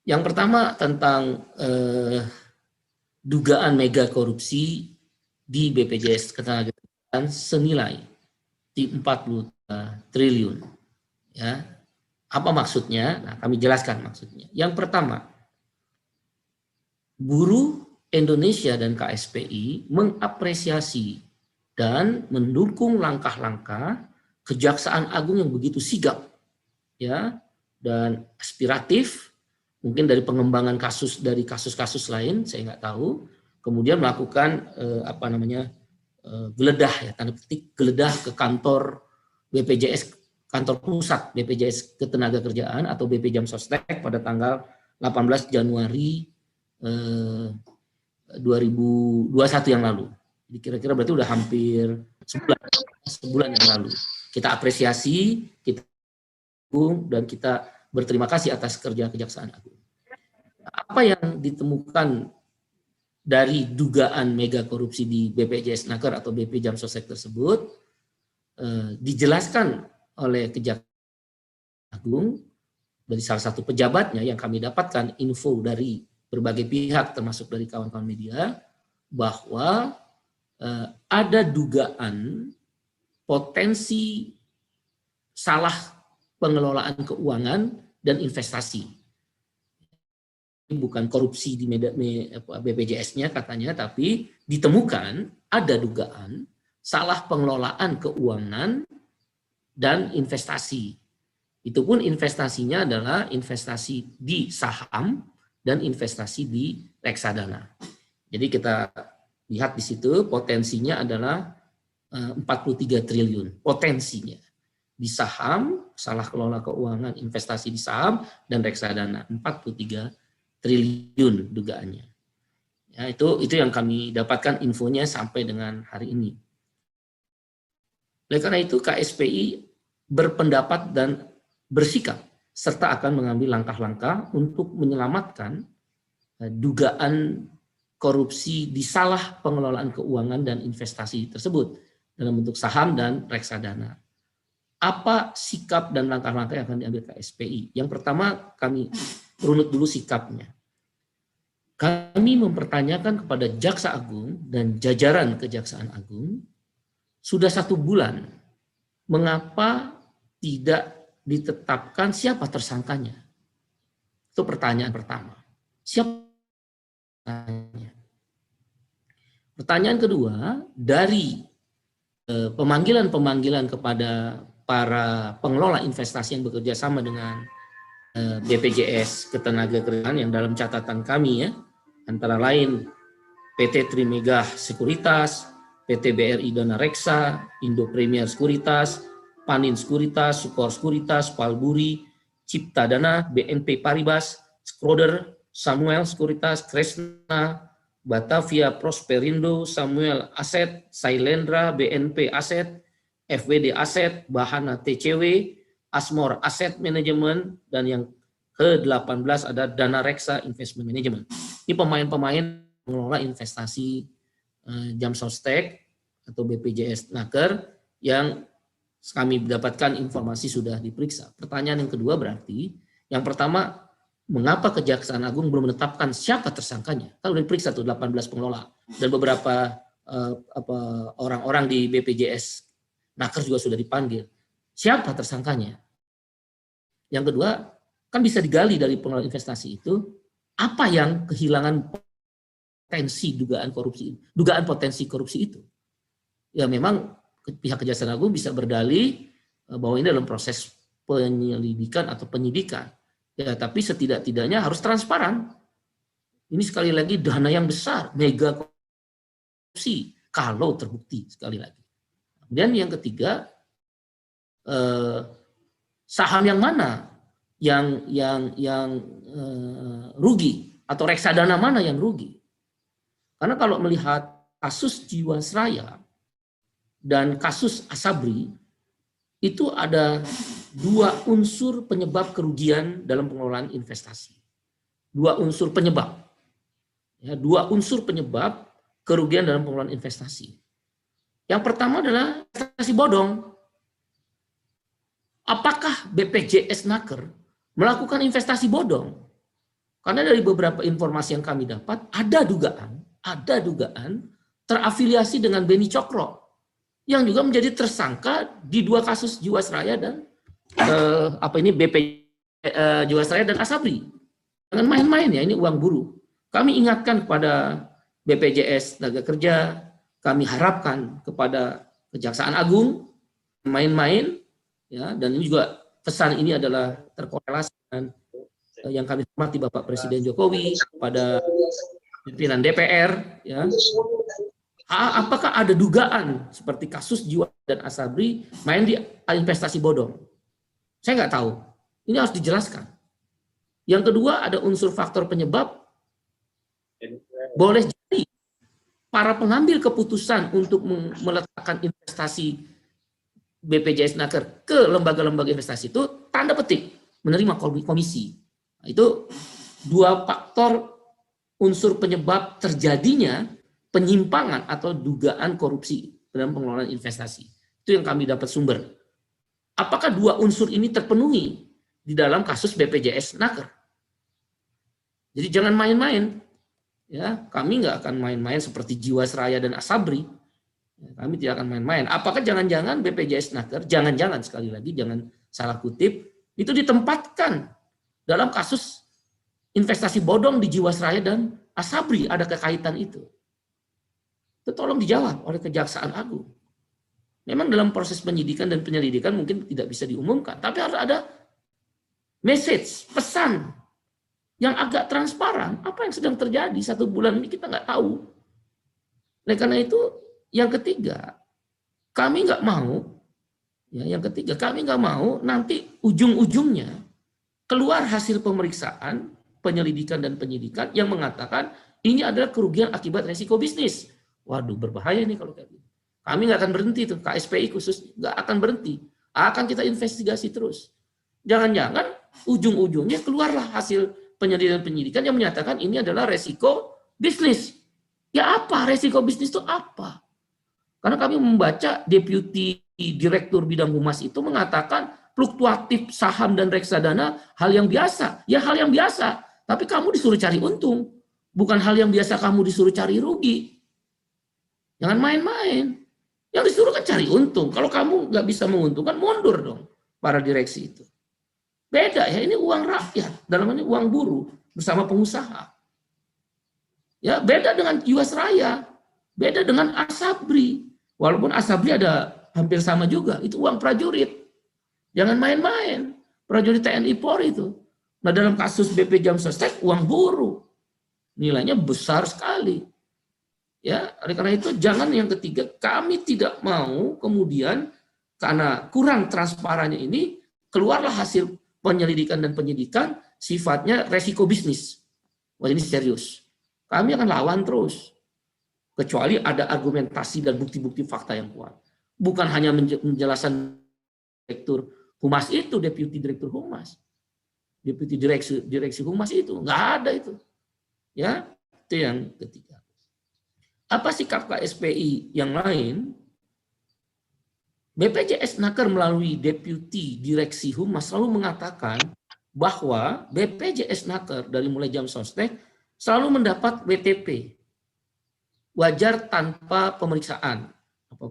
Yang pertama tentang dugaan mega korupsi di BPJS Ketenagakerjaan senilai di 40 triliun. Ya, apa maksudnya? Nah, kami jelaskan maksudnya. Yang pertama, buruh Indonesia dan KSPI mengapresiasi dan mendukung langkah-langkah Kejaksaan Agung yang begitu sigap, ya, dan aspiratif, mungkin dari pengembangan kasus dari kasus-kasus lain, saya nggak tahu, kemudian melakukan geledah, ya, tanda petik geledah ke kantor BPJS, kantor pusat BPJS Ketenagakerjaan atau BP Jam Sostek pada tanggal 18 Januari 2021 yang lalu. Jadi kira-kira berarti udah hampir sebulan yang lalu. Kita apresiasi, kita dukung, dan kita berterima kasih atas kerja Kejaksaan Agung. Apa yang ditemukan dari dugaan mega korupsi di BPJS Naker atau BP Jam Sostek tersebut dijelaskan oleh Kejaksaan Agung dari salah satu pejabatnya yang kami dapatkan info dari berbagai pihak termasuk dari kawan-kawan media bahwa ada dugaan potensi salah pengelolaan keuangan dan investasi. Ini bukan korupsi di BPJS-nya katanya, tapi ditemukan ada dugaan salah pengelolaan keuangan dan investasi. Itu pun investasinya adalah investasi di saham dan investasi di reksadana. Jadi kita lihat di situ potensinya adalah 43 triliun potensinya. Di saham, salah kelola keuangan, investasi di saham dan reksadana 43 triliun dugaannya. Ya, itu yang kami dapatkan infonya sampai dengan hari ini. Oleh karena itu KSPI berpendapat dan bersikap serta akan mengambil langkah-langkah untuk menyelamatkan dugaan korupsi di salah pengelolaan keuangan dan investasi tersebut dalam bentuk saham dan reksadana. Apa sikap dan langkah-langkah yang akan diambil KSPI? Yang pertama, kami runut dulu sikapnya. Kami mempertanyakan kepada Jaksa Agung dan jajaran Kejaksaan Agung sudah 1 bulan mengapa tidak ditetapkan siapa tersangkanya. Itu pertanyaan pertama. Siapa tersangkanya? Pertanyaan kedua, dari pemanggilan-pemanggilan kepada para pengelola investasi yang bekerja sama dengan BPJS Ketenagakerjaan yang dalam catatan kami, ya, antara lain PT Trimegah Sekuritas, PT BRI Dana Reksa, Indo Premier Sekuritas, Panin Sekuritas, Sukor Sekuritas, Palburi, Cipta Dana, BNP Paribas, Schroder, Samuel Sekuritas, Kresna, Batavia Prosperindo, Samuel Aset, Sailendra, BNP Aset, FWD Aset, Bahana TCW, Asmor Asset Management, dan yang ke-18 ada Dana Reksa Investment Management. Ini pemain-pemain mengelola investasi Jam Sostek atau BPJS Naker yang kami dapatkan informasi sudah diperiksa. Pertanyaan yang kedua berarti, yang pertama, mengapa Kejaksaan Agung belum menetapkan siapa tersangkanya? Kalau diperiksa tuh 18 pengelola dan beberapa orang-orang di BPJS Naker juga sudah dipanggil. Siapa tersangkanya? Yang kedua, kan bisa digali dari pengelola investasi itu apa yang kehilangan potensi dugaan korupsi, dugaan potensi korupsi itu. Ya memang pihak Kejaksaan Agung bisa berdalih bahwa ini dalam proses penyelidikan atau penyidikan. Ya, tapi setidak-tidaknya harus transparan. Ini sekali lagi dana yang besar, mega korupsi, kalau terbukti sekali lagi. Kemudian yang ketiga, saham yang mana yang rugi atau reksadana mana yang rugi? Karena kalau melihat kasus Jiwasraya dan kasus Asabri, itu ada 2 unsur penyebab kerugian dalam pengelolaan investasi. 2 unsur penyebab. Ya, 2 unsur penyebab kerugian dalam pengelolaan investasi. Yang pertama adalah investasi bodong. Apakah BPJS Naker melakukan investasi bodong? Karena dari beberapa informasi yang kami dapat, ada dugaan terafiliasi dengan Beni Cokro yang juga menjadi tersangka di 2 kasus Jiwasraya dan BP Jiwasraya dan Asabri. Jangan main-main ya, ini uang buruh. Kami ingatkan kepada BPJS Tenaga Kerja, kami harapkan kepada Kejaksaan Agung main-main ya, dan ini juga pesan ini adalah terkorelasi dengan yang kami hormati Bapak Presiden Jokowi pada pimpinan DPR ya. Apakah ada dugaan seperti kasus Jiwa dan Asabri main di investasi bodong? Saya nggak tahu. Ini harus dijelaskan. Yang kedua, ada unsur faktor penyebab. Boleh jadi para pengambil keputusan untuk meletakkan investasi BPJS Naker ke lembaga-lembaga investasi itu tanda petik menerima komisi. Nah, itu 2 faktor unsur penyebab terjadinya penyimpangan atau dugaan korupsi dalam pengelolaan investasi. Itu yang kami dapat sumber. Apakah 2 unsur ini terpenuhi di dalam kasus BPJS Naker? Jadi jangan main-main. Ya, kami nggak akan main-main seperti Jiwasraya dan Asabri. Kami tidak akan main-main. Apakah jangan-jangan BPJS Naker, jangan-jangan sekali lagi, jangan salah kutip, itu ditempatkan dalam kasus investasi bodong di Jiwasraya dan Asabri, ada kekaitan itu? Itu tolong dijawab oleh Kejaksaan Agung. Memang dalam proses penyidikan dan penyelidikan mungkin tidak bisa diumumkan, tapi harus ada message, pesan yang agak transparan. Apa yang sedang terjadi 1 bulan ini kita nggak tahu. Oleh karena itu, yang ketiga, kami nggak mau, nanti ujung-ujungnya keluar hasil pemeriksaan, penyelidikan dan penyidikan yang mengatakan ini adalah kerugian akibat resiko bisnis. Waduh, berbahaya nih kalau kayak gitu. Kami nggak akan berhenti tuh, KSPI khusus nggak akan berhenti, akan kita investigasi terus. Jangan-jangan ujung-ujungnya keluarlah hasil penyidikan yang menyatakan ini adalah resiko bisnis. Ya apa resiko bisnis itu apa? Karena kami membaca Deputi Direktur Bidang Humas itu mengatakan fluktuatif saham dan reksadana hal yang biasa. Ya hal yang biasa, tapi kamu disuruh cari untung. Bukan hal yang biasa kamu disuruh cari rugi. Jangan main-main. Yang disuruh kan cari untung. Kalau kamu nggak bisa menguntungkan, mundur dong para direksi itu. Beda ya, ini uang rakyat. Dalam ini uang buruh bersama pengusaha. Ya beda dengan Jiwasraya. Beda dengan Asabri. Walaupun Asabri ada hampir sama juga, itu uang prajurit. Jangan main-main. Prajurit TNI Polri itu. Nah dalam kasus BP Jam Sostek, uang buruh. Nilainya besar sekali. Ya, oleh karena itu jangan yang ketiga, kami tidak mau kemudian karena kurang transparannya ini, keluarlah hasil penyelidikan dan penyidikan sifatnya resiko bisnis. Wah ini serius. Kami akan lawan terus. Kecuali ada argumentasi dan bukti-bukti fakta yang kuat. Bukan hanya menjelaskan Direktur Humas itu, Deputi Direktur Humas. Deputi Direksi Humas itu. Nggak ada itu. Ya, itu yang ketiga. Apa sikap KSPI yang lain? BPJS Naker melalui Deputi Direksi Humas selalu mengatakan bahwa BPJS Naker dari mulai jam sostek selalu mendapat WTP. Wajar tanpa pemeriksaan. Apa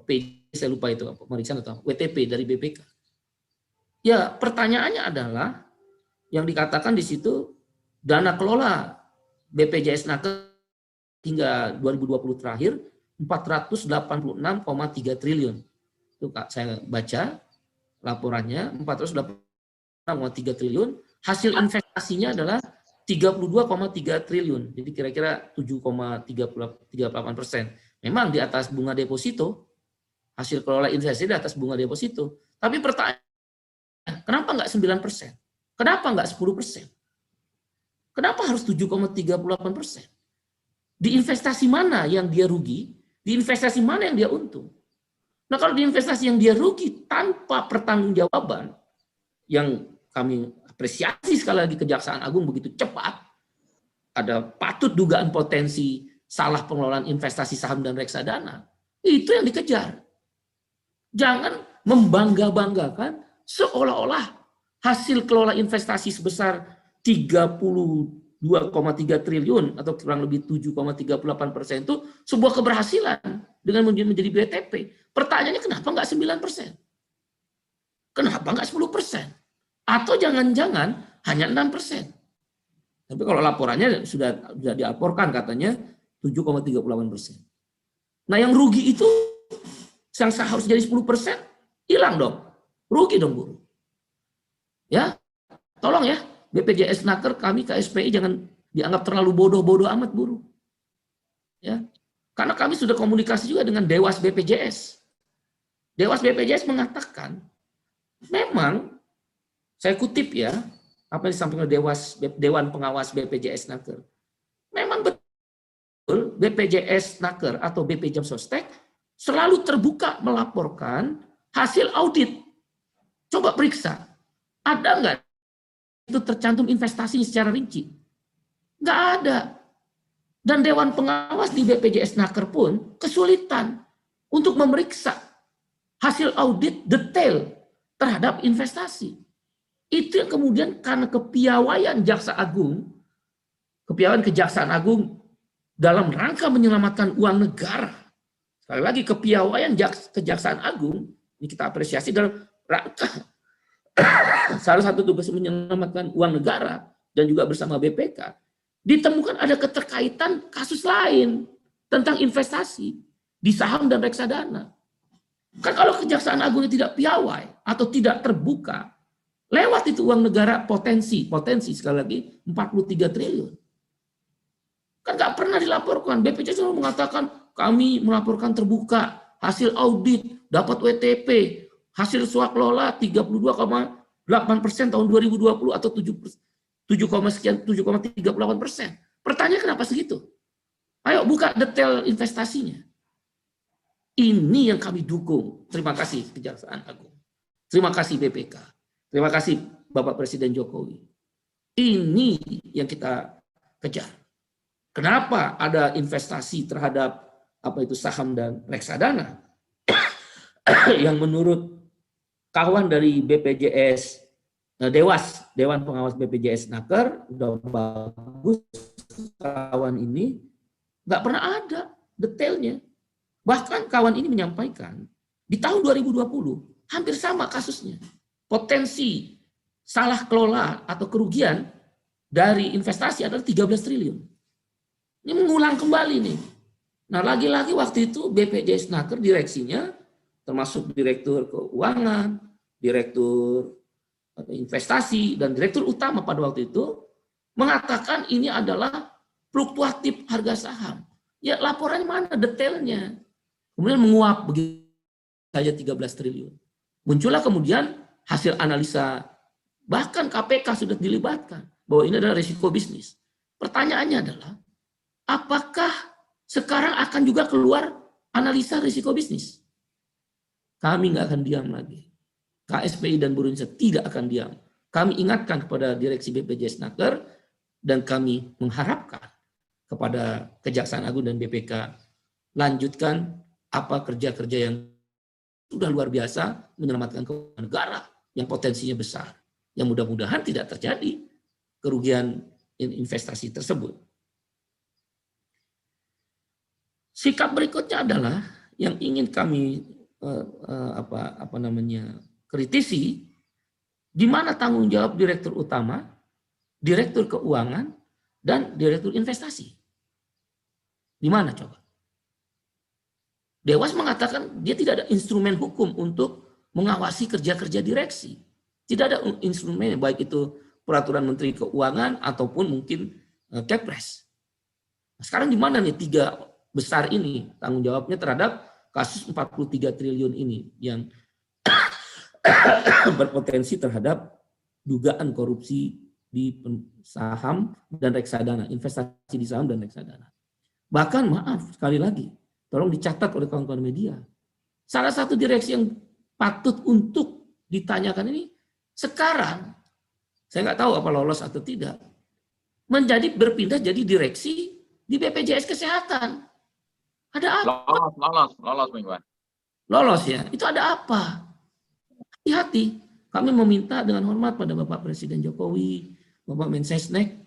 saya lupa itu pemeriksaan atau WTP dari BPK. Ya, pertanyaannya adalah yang dikatakan di situ dana kelola BPJS Naker hingga 2020 terakhir 486,3 triliun. Itu Kak, saya baca laporannya 486,3 triliun, hasil investasinya adalah 32,3 triliun. Jadi kira-kira 7,38%. Memang di atas bunga deposito, hasil kelola investasi di atas bunga deposito. Tapi pertanyaan, kenapa nggak 9%? Kenapa nggak 10%? Kenapa harus 7,38%? Di investasi mana yang dia rugi? Di investasi mana yang dia untung? Nah kalau di investasi yang dia rugi tanpa pertanggungjawaban, yang kami apresiasi sekali lagi Kejaksaan Agung begitu cepat, ada patut dugaan potensi salah pengelolaan investasi saham dan reksadana, itu yang dikejar. Jangan membangga-banggakan seolah-olah hasil kelola investasi sebesar 32 2,3 triliun atau kurang lebih 7,38% itu sebuah keberhasilan dengan menjadi BTP. Pertanyaannya kenapa nggak 9%? Kenapa nggak 10%? Atau jangan-jangan hanya 6%? Tapi kalau laporannya sudah dilaporkan katanya 7,38%. Nah yang rugi itu yang harus jadi 10% hilang dong. Rugi dong buruh. Ya, tolong ya BPJS Naker, kami KSPI jangan dianggap terlalu bodoh-bodoh amat buruh. Ya, karena kami sudah komunikasi juga dengan Dewas BPJS. Dewas BPJS mengatakan, memang saya kutip ya, apa yang disampaikan Dewan Pengawas BPJS Naker. Memang betul BPJS Naker atau BP Jam Sostek selalu terbuka melaporkan hasil audit. Coba periksa, ada nggak itu tercantum investasi secara rinci? Nggak ada. Dan Dewan Pengawas di BPJS Naker pun kesulitan untuk memeriksa hasil audit detail terhadap investasi. Itu yang kemudian karena kepiawaian Jaksa Agung, kepiawaian Kejaksaan Agung dalam rangka menyelamatkan uang negara. Sekali lagi kepiawaian Kejaksaan Agung, ini kita apresiasi dalam rangka salah satu tugas menyelamatkan uang negara dan juga bersama BPK, ditemukan ada keterkaitan kasus lain tentang investasi di saham dan reksadana. Kan kalau Kejaksaan Agung tidak piawai atau tidak terbuka, lewat itu uang negara potensi sekali lagi 43 triliun. Kan nggak pernah dilaporkan. BPJS selalu mengatakan kami melaporkan terbuka hasil audit, dapat WTP, hasil swaklola 32,8% tahun 2020 atau 7,38%. Pertanyaan kenapa segitu? Ayo buka detail investasinya. Ini yang kami dukung. Terima kasih Kejaksaan Agung. Terima kasih BPK. Terima kasih Bapak Presiden Jokowi. Ini yang kita kejar. Kenapa ada investasi terhadap apa itu saham dan reksadana yang menurut kawan dari BPJS Dewan Pengawas BPJS Naker udah bagus, kawan ini nggak pernah ada detailnya. Bahkan kawan ini menyampaikan di tahun 2020 hampir sama kasusnya. Potensi salah kelola atau kerugian dari investasi adalah 13 triliun. Ini mengulang kembali nih. Nah lagi-lagi waktu itu BPJS Naker direksinya termasuk direktur keuangan, direktur investasi, dan direktur utama pada waktu itu mengatakan ini adalah fluktuatif harga saham. Ya laporannya mana detailnya? Kemudian menguap begitu saja 13 triliun. Muncullah kemudian hasil analisa, bahkan KPK sudah dilibatkan bahwa ini adalah risiko bisnis. Pertanyaannya adalah, apakah sekarang akan juga keluar analisa risiko bisnis? Kami nggak akan diam lagi. KSPI dan buruh Indonesia tidak akan diam. Kami ingatkan kepada direksi BPJS Naker dan kami mengharapkan kepada Kejaksaan Agung dan BPK lanjutkan apa kerja-kerja yang sudah luar biasa menyelamatkan keuangan negara yang potensinya besar. Yang mudah-mudahan tidak terjadi kerugian investasi tersebut. Sikap berikutnya adalah yang ingin kami kritisi, di mana tanggung jawab direktur utama, direktur keuangan, dan direktur investasi. Di mana coba? Dewas mengatakan dia tidak ada instrumen hukum untuk mengawasi kerja-kerja direksi. Tidak ada instrumen, baik itu peraturan Menteri Keuangan ataupun mungkin Kepres. Nah, sekarang di mana nih tiga besar ini tanggung jawabnya terhadap kasus 43 triliun ini yang berpotensi terhadap dugaan korupsi di saham dan reksadana, investasi di saham dan reksadana. Bahkan maaf sekali lagi, tolong dicatat oleh kawan-kawan media. Salah satu direksi yang patut untuk ditanyakan ini sekarang, saya nggak tahu apa lolos atau tidak, menjadi berpindah jadi direksi di BPJS Kesehatan. Ada apa? Lolos, Mingguan. Lolos ya, itu ada apa? Hati-hati, kami meminta dengan hormat pada Bapak Presiden Jokowi, Bapak Mensesnek,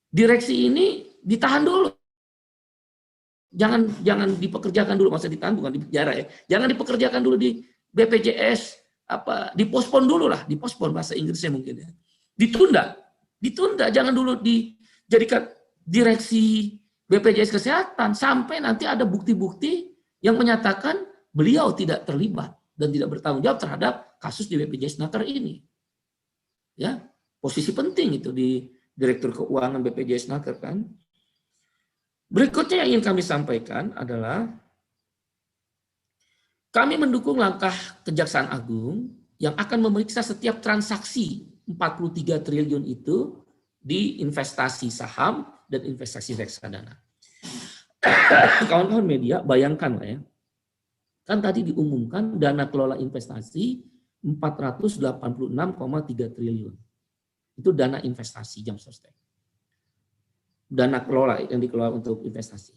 direksi ini ditahan dulu. Jangan dipekerjakan dulu, masa ditahan bukan di penjara ya. Jangan dipekerjakan dulu di BPJS, dipospon dulu lah, dipospon bahasa Inggrisnya mungkin ya. Ditunda, jangan dulu dijadikan direksi BPJS Kesehatan sampai nanti ada bukti-bukti yang menyatakan beliau tidak terlibat dan tidak bertanggung jawab terhadap kasus di BPJS Naker ini. Ya, posisi penting itu di Direktur Keuangan BPJS Naker kan. Berikutnya yang ingin kami sampaikan adalah kami mendukung langkah Kejaksaan Agung yang akan memeriksa setiap transaksi 43 triliun itu di investasi saham dan investasi reksadana. Kawan-kawan media, bayangkan lah ya. Kan tadi diumumkan dana kelola investasi 486,3 triliun. Itu dana investasi jam sostek. Dana kelola yang dikelola untuk investasi.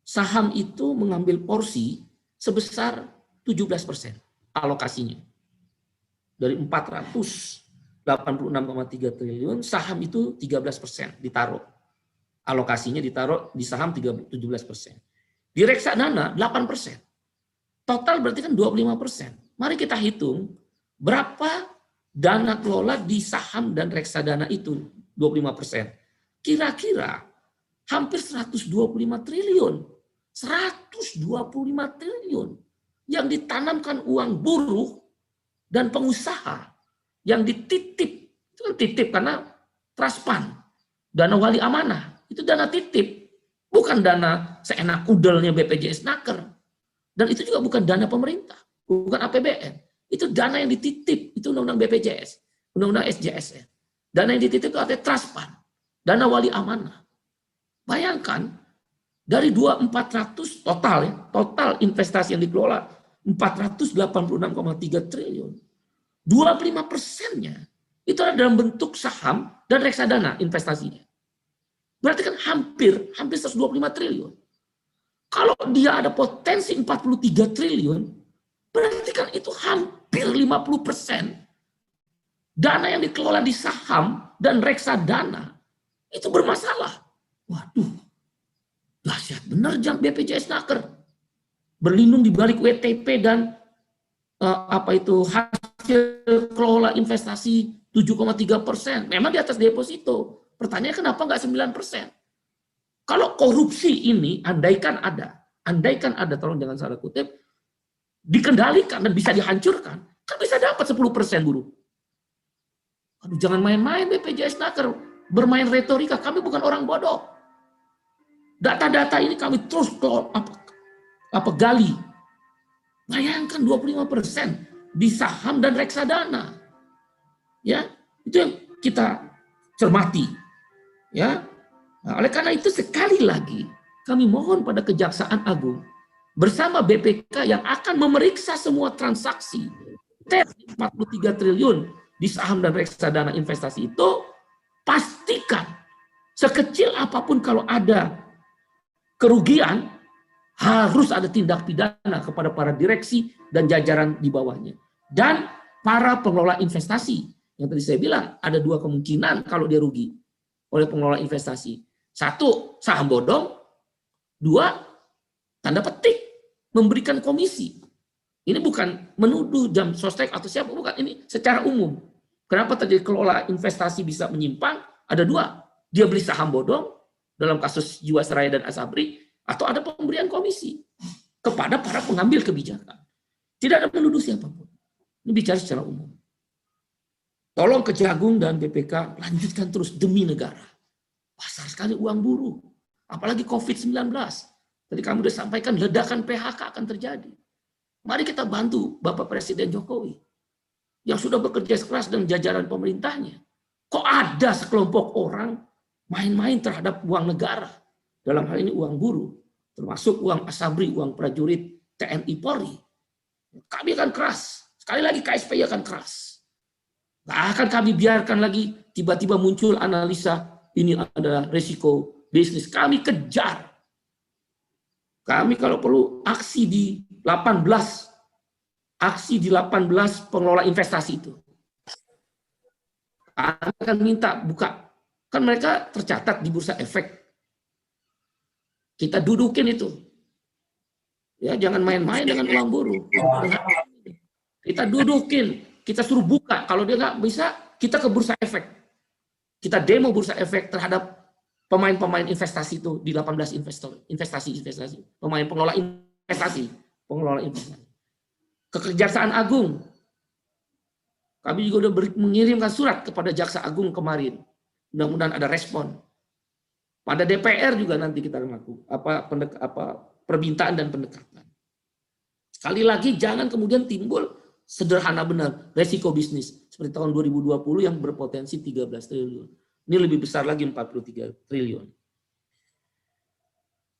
Saham itu mengambil porsi sebesar 17% alokasinya. Dari 486,3 triliun, saham itu 13% ditaruh. Alokasinya ditaruh di saham 17%. Di reksadana 8%. Total berarti kan 25%. Mari kita hitung berapa dana kelola di saham dan reksadana itu 25%. Kira-kira hampir 125 triliun. 125 triliun yang ditanamkan uang buruh dan pengusaha yang dititip. Itu kan titip karena trust fund, dana wali amanah. Itu dana titip, bukan dana seenak kudelnya BPJS Naker. Dan itu juga bukan dana pemerintah, bukan APBN. Itu dana yang dititip, itu undang-undang BPJS, undang-undang SJSN. Dana yang dititip itu artinya trust fund, dana wali amanah. Bayangkan, dari 2.400 total ya, total investasi yang dikelola 486,3 triliun. 25%-nya itu ada dalam bentuk saham dan reksadana investasinya. Berarti kan hampir 125 triliun. Kalau dia ada potensi 43 triliun, berarti kan itu hampir 50% dana yang dikelola di saham dan reksadana itu bermasalah. Waduh, dahsyat benar BPJS Naker. Berlindung di balik WTP dan hasil kelola investasi 7,3%. Memang di atas deposito. Pertanyaannya kenapa nggak 9%? Kalau korupsi ini andaikan ada, tolong jangan salah kutip, dikendalikan dan bisa dihancurkan, kan bisa dapat 10% buruh. Aduh, jangan main-main BPJS Naker, bermain retorika. Kami bukan orang bodoh. Data-data ini kami terus gali. Bayangkan 25% di saham dan reksadana. Ya, itu yang kita cermati. Ya. Nah, oleh karena itu sekali lagi kami mohon pada Kejaksaan Agung bersama BPK yang akan memeriksa semua transaksi 43 triliun di saham dan reksadana investasi itu, pastikan sekecil apapun kalau ada kerugian harus ada tindak pidana kepada para direksi dan jajaran di bawahnya dan para pengelola investasi. Yang tadi saya bilang ada dua kemungkinan kalau dia rugi oleh pengelola investasi. Satu, saham bodong. Dua, tanda petik, memberikan komisi. Ini bukan menuduh jam sostek atau siapa, bukan. Ini secara umum. Kenapa terjadi kelola investasi bisa menyimpang? Ada dua. Dia beli saham bodong, dalam kasus Jiwasraya dan Asabri, atau ada pemberian komisi kepada para pengambil kebijakan. Tidak ada menuduh siapapun. Ini bicara secara umum. Tolong Kejagung dan BPK lanjutkan terus demi negara. Besar sekali uang buruh. Apalagi COVID-19. Tadi kamu sudah sampaikan ledakan PHK akan terjadi. Mari kita bantu Bapak Presiden Jokowi yang sudah bekerja keras dengan jajaran pemerintahnya. Kok ada sekelompok orang main-main terhadap uang negara? Dalam hal ini uang buruh. Termasuk uang Asabri, uang prajurit TNI Polri. Kami akan keras. Sekali lagi KSPI akan keras. Nggak akan kami biarkan lagi tiba-tiba muncul analisa ini adalah risiko bisnis. Kami kejar. Kami kalau perlu aksi di 18 pengelola investasi itu. Kami akan minta buka Kan mereka tercatat di bursa efek. Kita dudukin itu. Ya, jangan main-main dengan uang buruh. Kita dudukin, kita suruh buka. Kalau dia nggak bisa, kita ke bursa efek. Kita demo bursa efek terhadap pemain-pemain investasi itu di 18 investasi. Pemain pengelola investasi. Ke Kejaksaan Agung. Kami juga sudah mengirimkan surat kepada Jaksa Agung kemarin. Mudah-mudahan ada respon. Pada DPR juga nanti kita lakukan permintaan dan pendekatan. Sekali lagi jangan kemudian timbul sederhana benar resiko bisnis seperti tahun 2020 yang berpotensi 13 triliun. Ini lebih besar lagi 43 triliun.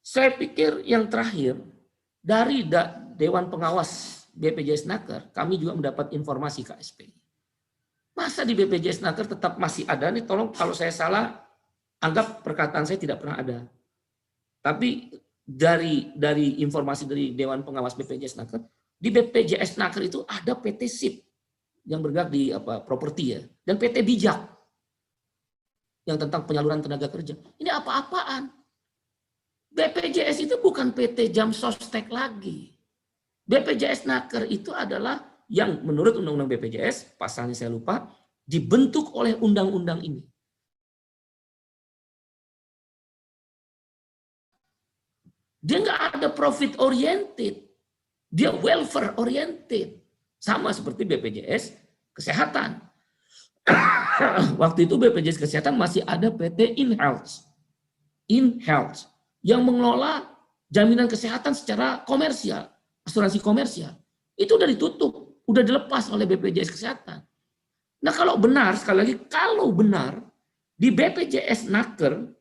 Saya pikir yang terakhir dari Dewan Pengawas BPJS Naker, kami juga mendapat informasi KSPI. Masa di BPJS Naker tetap masih ada nih, tolong kalau saya salah, anggap perkataan saya tidak pernah ada. Tapi dari informasi dari Dewan Pengawas BPJS Naker, di BPJS Naker itu ada PT SIP yang bergerak di properti ya, dan PT Bijak yang tentang penyaluran tenaga kerja. Ini apa-apaan? BPJS itu bukan PT Jam Sostek lagi. BPJS Naker itu adalah yang menurut Undang-Undang BPJS, pasalnya saya lupa, dibentuk oleh undang-undang ini. Dia nggak ada profit oriented, dia welfare oriented, sama seperti BPJS Kesehatan. Waktu itu BPJS Kesehatan masih ada PT InHealth yang mengelola jaminan kesehatan secara komersial, asuransi komersial. Itu udah ditutup, udah dilepas oleh BPJS Kesehatan. Nah kalau benar, sekali lagi, kalau benar di BPJS Naker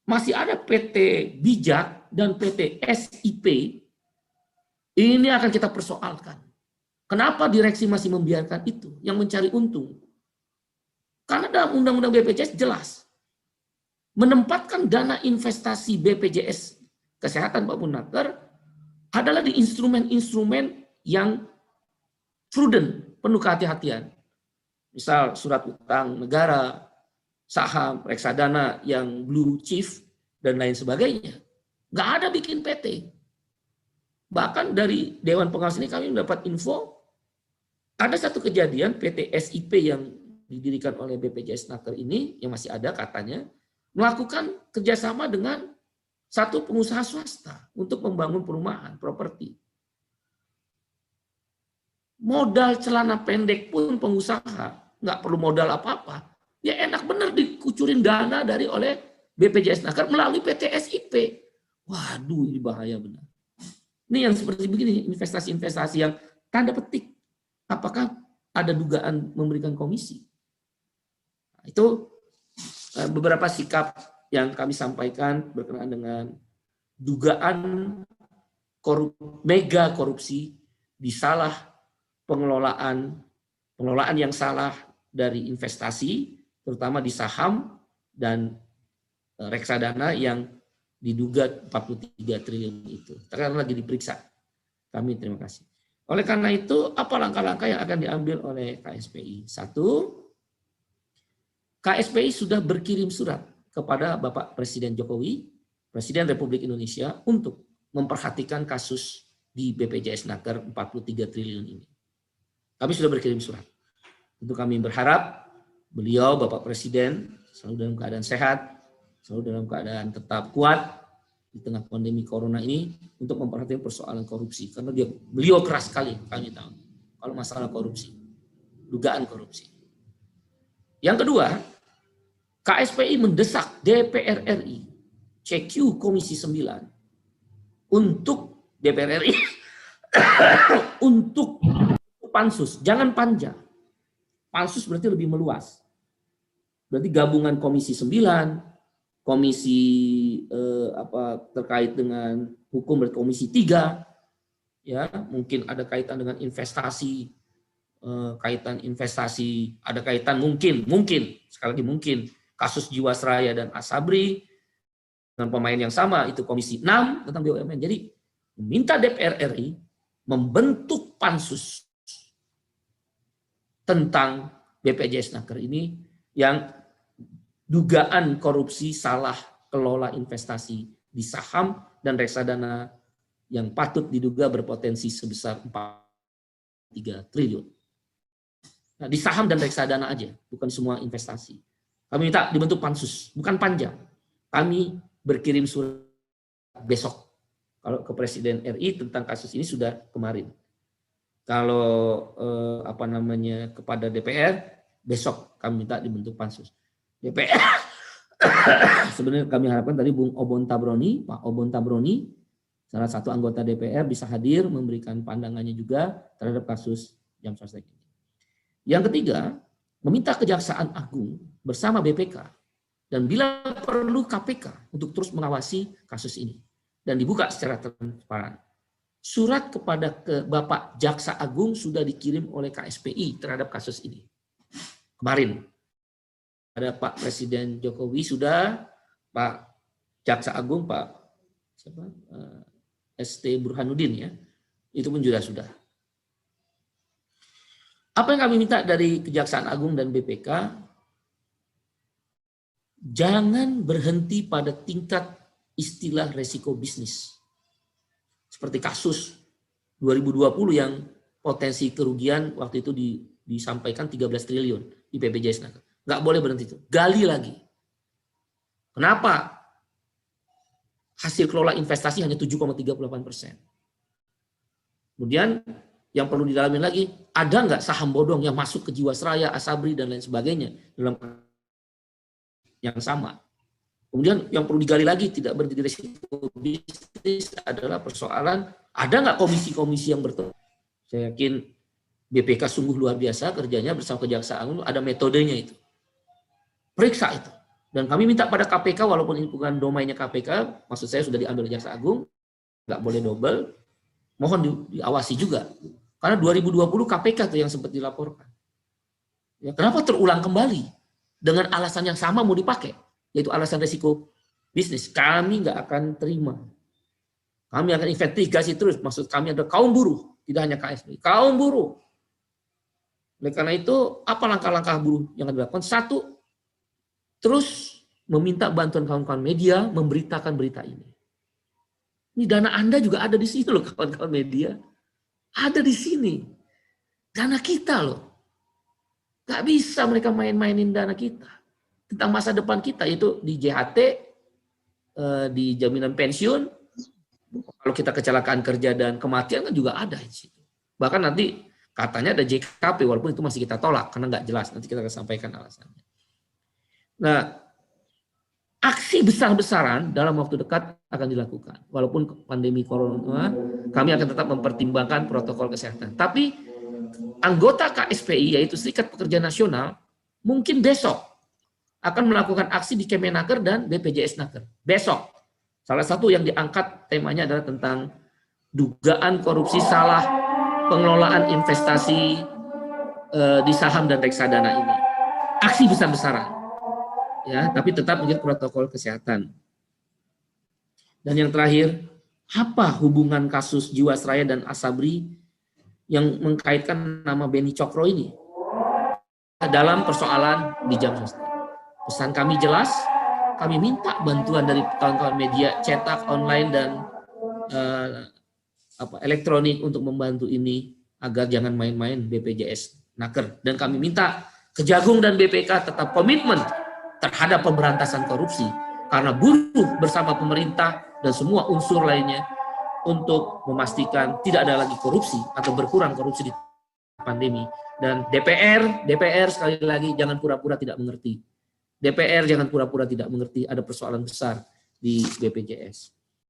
masih ada PT Bijak dan PT SIP, ini akan kita persoalkan. Kenapa direksi masih membiarkan itu, yang mencari untung? Karena dalam Undang-Undang BPJS jelas, menempatkan dana investasi BPJS Kesehatan Pak Naker adalah di instrumen-instrumen yang prudent, penuh kehati-hatian. Misal surat utang negara, saham, reksadana yang blue chip, dan lain sebagainya. Nggak ada bikin PT. Bahkan dari Dewan Pengawas ini kami mendapat info, ada satu kejadian PT SIP yang didirikan oleh BPJS Naker ini, yang masih ada katanya, melakukan kerjasama dengan satu pengusaha swasta untuk membangun perumahan, properti. Modal celana pendek pun pengusaha, nggak perlu modal apa-apa. Ya enak bener dikucurin dana oleh BPJS Naker melalui PT SIP. Waduh, ini bahaya benar. Ini yang seperti begini, investasi-investasi yang tanda petik. Apakah ada dugaan memberikan komisi? Itu beberapa sikap yang kami sampaikan berkenaan dengan dugaan mega korupsi di salah pengelolaan yang salah dari investasi, terutama di saham dan reksadana yang diduga 43 triliun itu. Sekarang lagi diperiksa. Kami terima kasih. Oleh karena itu, apa langkah-langkah yang akan diambil oleh KSPI? Satu, KSPI sudah berkirim surat kepada Bapak Presiden Jokowi, Presiden Republik Indonesia, untuk memperhatikan kasus di BPJS Naker 43 triliun ini. Kami sudah berkirim surat. Tentu kami berharap beliau, Bapak Presiden, selalu dalam keadaan sehat, selalu dalam keadaan tetap kuat di tengah pandemi corona ini untuk memperhatikan persoalan korupsi. Karena beliau keras sekali, kami tahu, kalau masalah korupsi, dugaan korupsi. Yang kedua, KSPI mendesak DPR RI, CQ Komisi 9, untuk DPR RI, untuk pansus, jangan panja. Pansus berarti lebih meluas. Berarti gabungan Komisi 9, komisi terkait dengan hukum berarti Komisi 3, ya mungkin ada kaitan dengan investasi, ada kaitan mungkin sekali lagi mungkin kasus Jiwasraya dan Asabri dengan pemain yang sama, itu Komisi 6 tentang BUMN. Jadi meminta DPR RI membentuk pansus tentang BPJS Naker ini yang dugaan korupsi salah kelola investasi di saham dan reksadana yang patut diduga berpotensi sebesar 4,3 triliun. Nah, di saham dan reksadana aja, bukan semua investasi. Kami minta dibentuk pansus, bukan panja. Kami berkirim surat besok. Kalau ke Presiden RI tentang kasus ini sudah kemarin. Kalau kepada DPR, besok kami minta dibentuk pansus. DPR sebenarnya kami harapkan tadi Bung Obon Tabroni, Pak Obon Tabroni, salah satu anggota DPR bisa hadir memberikan pandangannya juga terhadap kasus Jam Sostek ini. Yang ketiga, meminta Kejaksaan Agung bersama BPK dan bila perlu KPK untuk terus mengawasi kasus ini dan dibuka secara transparan. Surat kepada Bapak Jaksa Agung sudah dikirim oleh KSPI terhadap kasus ini. Kemarin ada Pak Presiden Jokowi sudah, Pak Jaksa Agung, Pak ST Burhanuddin ya, itu pun juga sudah. Apa yang kami minta dari Kejaksaan Agung dan BPK, jangan berhenti pada tingkat istilah resiko bisnis. Seperti kasus 2020 yang potensi kerugian waktu itu disampaikan 13 triliun di BPJS Naker. Nggak boleh berhenti itu, gali lagi. Kenapa? Hasil kelola investasi hanya 7,38%. Kemudian yang perlu didalami lagi, ada nggak saham bodong yang masuk ke Jiwasraya, Asabri, dan lain sebagainya dalam yang sama. Kemudian yang perlu digali lagi, tidak berdiri risiko bisnis adalah persoalan, ada nggak komisi-komisi yang bertemu? Saya yakin BPK sungguh luar biasa kerjanya bersama Kejaksaan Agung, ada metodenya itu. Periksa itu. Dan kami minta pada KPK, walaupun ini bukan domainnya KPK, maksud saya sudah diambil Jaksa Agung, nggak boleh double, mohon diawasi juga. Karena 2020 KPK tuh yang sempat dilaporkan. Ya, kenapa terulang kembali? Dengan alasan yang sama mau dipakai, yaitu alasan resiko bisnis. Kami nggak akan terima. Kami akan investigasi terus. Maksud kami ada kaum buruh, tidak hanya KSPI, kaum buruh. Oleh karena itu, apa langkah-langkah buruh yang akan dilakukan? Satu, terus meminta bantuan kawan-kawan media memberitakan berita ini. Ini dana Anda juga ada di sini loh kawan-kawan media. Ada di sini. Dana kita loh. Gak bisa mereka main-mainin dana kita. Tentang masa depan kita, yaitu di JHT, di jaminan pensiun. Kalau kita kecelakaan kerja dan kematian kan juga ada di situ. Bahkan nanti katanya ada JKP, walaupun itu masih kita tolak karena nggak jelas. Nanti kita akan sampaikan alasannya. Nah, aksi besar-besaran dalam waktu dekat akan dilakukan. Walaupun pandemi corona, kami akan tetap mempertimbangkan protokol kesehatan. Tapi anggota KSPI, yaitu Serikat Pekerja Nasional, mungkin besok akan melakukan aksi di Kemenaker dan BPJS Naker. Besok. Salah satu yang diangkat temanya adalah tentang dugaan korupsi salah pengelolaan investasi di saham dan reksadana ini. Aksi besar-besaran. Ya, tapi tetap menjadi protokol kesehatan. Dan yang terakhir, apa hubungan kasus Jiwasraya dan Asabri yang mengkaitkan nama Beni Cokro ini dalam persoalan di Jam Sostek? Pesan kami jelas, kami minta bantuan dari kawan-kawan media cetak, online, dan elektronik untuk membantu ini agar jangan main-main BPJS Naker. Dan kami minta Kejagung dan BPK tetap komitmen terhadap pemberantasan korupsi, karena buruh bersama pemerintah dan semua unsur lainnya untuk memastikan tidak ada lagi korupsi atau berkurang korupsi di pandemi. Dan DPR sekali lagi jangan pura-pura tidak mengerti. DPR jangan pura-pura tidak mengerti ada persoalan besar di BPJS.